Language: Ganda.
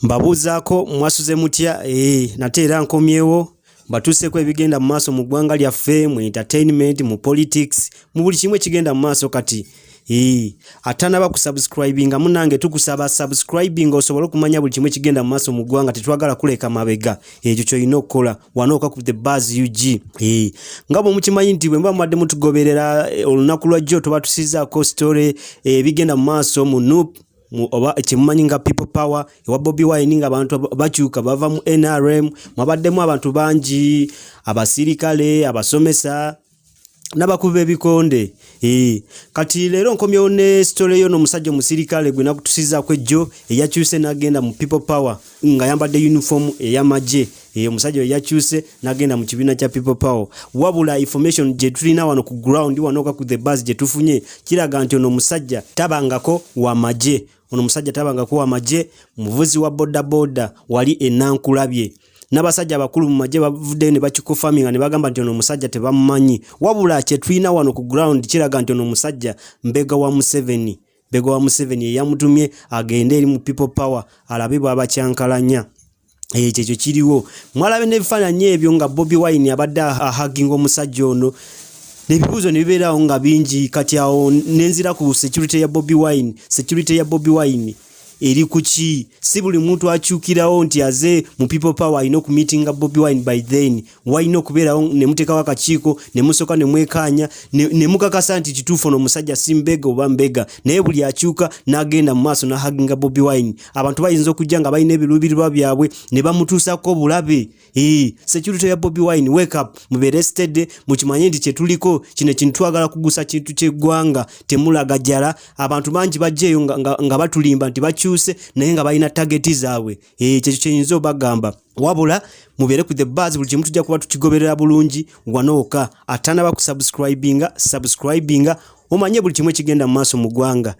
Mbabuzaako mwasuze mutya nate era nkomyewo batuuseko ebigenda mu maaso mu ggwanga lyaffe mu entertainment mu politics mu buli kimwe kigenda mu maaso kati atanaba ku subscribinga munange tukusaba subscribing osobole okumanya buli kimwe kigenda mu maaso mu ggwanga tetwagala kuleka mabega ekyo kyolina okukola wanoka ku the buzz UG nga bwe mukimanyi nti bwe mubadde mutugoberera olunaku lwajjo tuba tusizaako story ebigenda mu maaso mu NUP oba ekimumanyi nga people power ewa Bobi Wine nga abantu bakyuka bava mu NRM mwabaddemu abantu bangi abasirikale abasomesa n'abakubi b'ebikonde kati leero nkomyewo ne story yo n'omusajja omusirikale gwe nakutusizaako ejjo eyakyuse n'agenda mu people power nga yambadde uniform ey'amagye omusajja eyakyuse n'agenda mu kibiina kya people power wabula information gye tulina wano ku ground wanoka ku the buzz gye tufunye kiraga nti ono omusajja tabangako w'amagye ono musajja tabangako w'amagye muvuzi wa boda boda wali enankulabye n'abasajja abakulu mu magye bavudde ne bakikofaminga ne bagamba nti ono musajja tebamumanyi wabula kye tulina wano ku ground kiraga nti ono musajja mbega wa Museveni eyamutumye agende eri mu people power alabe bw'abakyankalanya ekyo kiriwo mwalabe n'ebifaananyi ebyo nga Bobi Wine abadde ahaginga omusajja ono n'ebibuuzo ne bibeerawo nga bingi kati awo nenzira ku security ya Bobi Wine eri kuki si buli muntu akyukirawo nti aze mu people power alina okumeetinga Bobi Wine by then walina okubeerawo ne muteekawo akakiiko ne musoka ne mwekaanya ne mukakasa nti kituufu ono omusajja si mbega oba mbega naye buli akyuka n'agenda mu maaso n'ahaginga Bobi Wine abantu bayinza okujja nga balina ebiruubirirwa byabwe ne bamutuusako obulabe security ya Bobi Wine wake up mubeere steady mukimanye nti kyetuliko kino ekintu twagala kugusa kintu ky'eggwanga temulaga jala abantu bangi bajjeeyo nga batulimba nti bakyuse naye nga balina targeti zaabwe ekyo kyeyinza obagamba wabula mubeere ku the buzz buli kimu tujja kuba tukigoberera bulungi wanooka atanaba ku subscribinga omanye buli kimwe kigenda mu maaso mu ggwanga